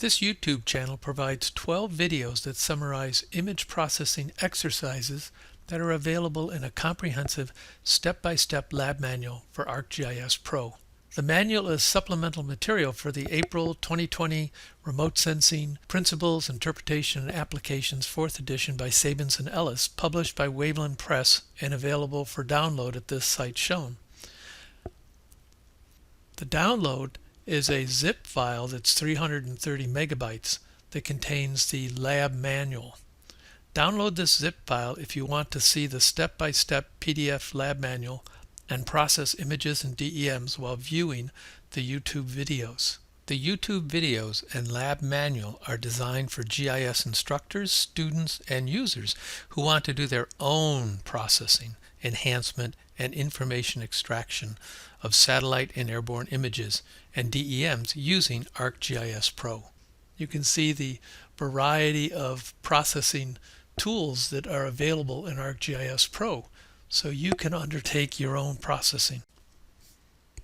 This YouTube channel provides 12 videos that summarize image processing exercises that are available in a comprehensive step-by-step lab manual for ArcGIS Pro. The manual is supplemental material for the April 2020 Remote Sensing Principles, Interpretation, and Applications 4th edition by Sabins and Ellis, published by Waveland Press and available for download at this site shown. The download is a zip file that's 330 megabytes that contains the lab manual. Download this zip file if you want to see the step-by-step PDF lab manual and process images and DEMs while viewing the YouTube videos. The YouTube videos and lab manual are designed for GIS instructors, students, and users who want to do their own processing, enhancement, and information extraction of satellite and airborne images and DEMs using ArcGIS Pro. You can see the variety of processing tools that are available in ArcGIS Pro, so you can undertake your own processing.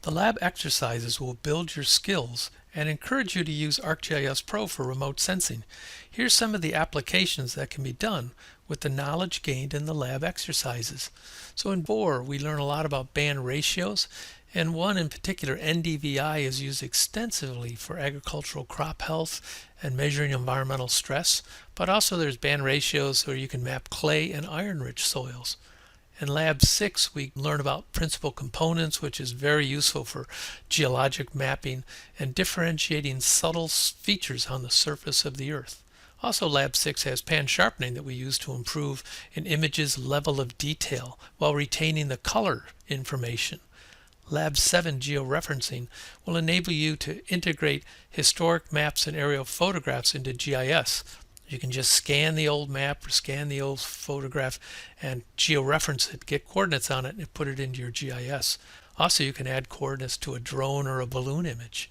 The lab exercises will build your skills and encourage you to use ArcGIS Pro for remote sensing. Here's some of the applications that can be done with the knowledge gained in the lab exercises. So in 4, we learn a lot about band ratios, and one in particular, NDVI, is used extensively for agricultural crop health and measuring environmental stress, but also there's band ratios where you can map clay and iron-rich soils. In Lab 6, we learn about principal components, which is very useful for geologic mapping and differentiating subtle features on the surface of the Earth. Also, Lab 6 has pan sharpening that we use to improve an image's level of detail while retaining the color information. Lab 7, georeferencing, will enable you to integrate historic maps and aerial photographs into GIS. You can just scan the old map or scan the old photograph and georeference it, get coordinates on it, and put it into your GIS. Also, you can add coordinates to a drone or a balloon image.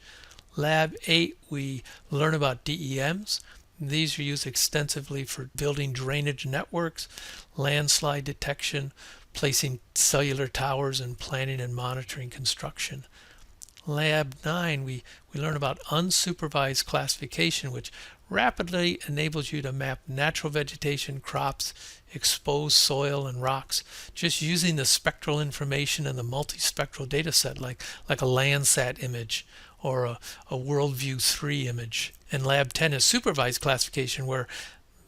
Lab 8, we learn about DEMs. These are used extensively for building drainage networks, landslide detection, placing cellular towers, and planning and monitoring construction. Lab 9, we learn about unsupervised classification, which rapidly enables you to map natural vegetation, crops, exposed soil, and rocks, just using the spectral information in the multispectral data set, like a Landsat image or a WorldView 3 image. And Lab 10 is supervised classification, where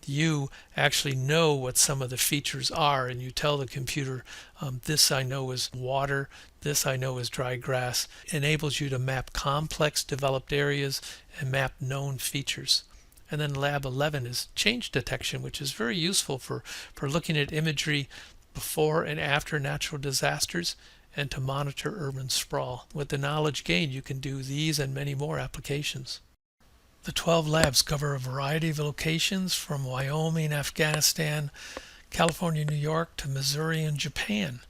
you actually know what some of the features are, and you tell the computer, this I know is water, this I know is dry grass. It enables you to map complex developed areas and map known features. And then Lab 11 is change detection, which is very useful for looking at imagery before and after natural disasters and to monitor urban sprawl. With the knowledge gained, you can do these and many more applications. The 12 labs cover a variety of locations from Wyoming, Afghanistan, California, New York, to Missouri and Japan.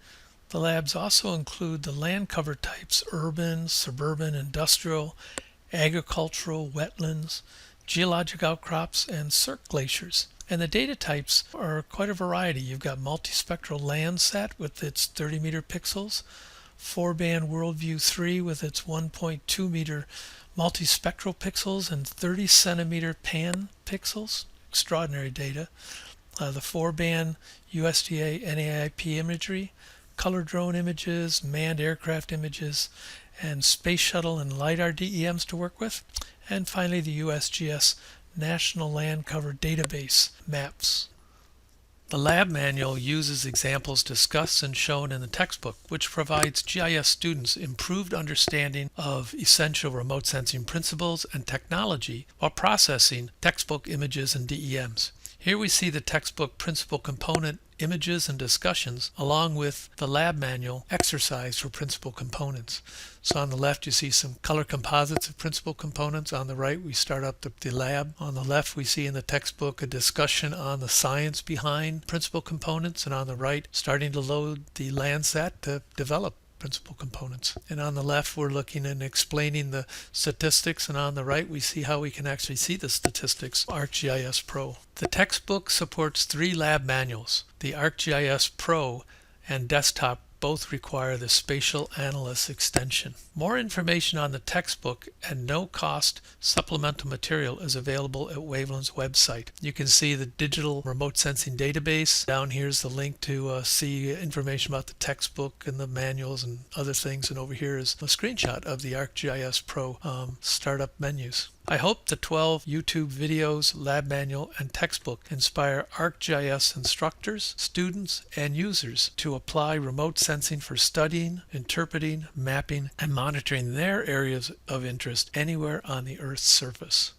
The labs also include the land cover types: urban, suburban, industrial, agricultural, wetlands, geologic outcrops, and cirque glaciers. And the data types are quite a variety. You've got multispectral Landsat with its 30-meter pixels, 4-band WorldView 3 with its 1.2-meter multispectral pixels and 30-centimeter pan pixels. Extraordinary data. The 4-band USDA NAIP imagery, color drone images, manned aircraft images, and space shuttle and LiDAR DEMs to work with. And finally, the USGS National Land Cover Database maps. The lab manual uses examples discussed and shown in the textbook, which provides GIS students improved understanding of essential remote sensing principles and technology while processing textbook images and DEMs. Here we see the textbook principal component images and discussions along with the lab manual exercise for principal components. So on the left you see some color composites of principal components. On the right we start up the lab. On the left we see in the textbook a discussion on the science behind principal components, and on the right starting to load the Landsat to develop principal components. And on the left we're looking and explaining the statistics, and on the right we see how we can actually see the statistics. ArcGIS Pro. The textbook supports 3 lab manuals: the ArcGIS Pro and desktop both require the Spatial Analyst extension. More information on the textbook and no-cost supplemental material is available at Waveland's website. You can see the digital remote sensing database. Down here is the link to see information about the textbook and the manuals and other things, and over here is a screenshot of the ArcGIS Pro startup menus. I hope the 12 YouTube videos, lab manual, and textbook inspire ArcGIS instructors, students, and users to apply remote sensing for studying, interpreting, mapping, and monitoring their areas of interest anywhere on the Earth's surface.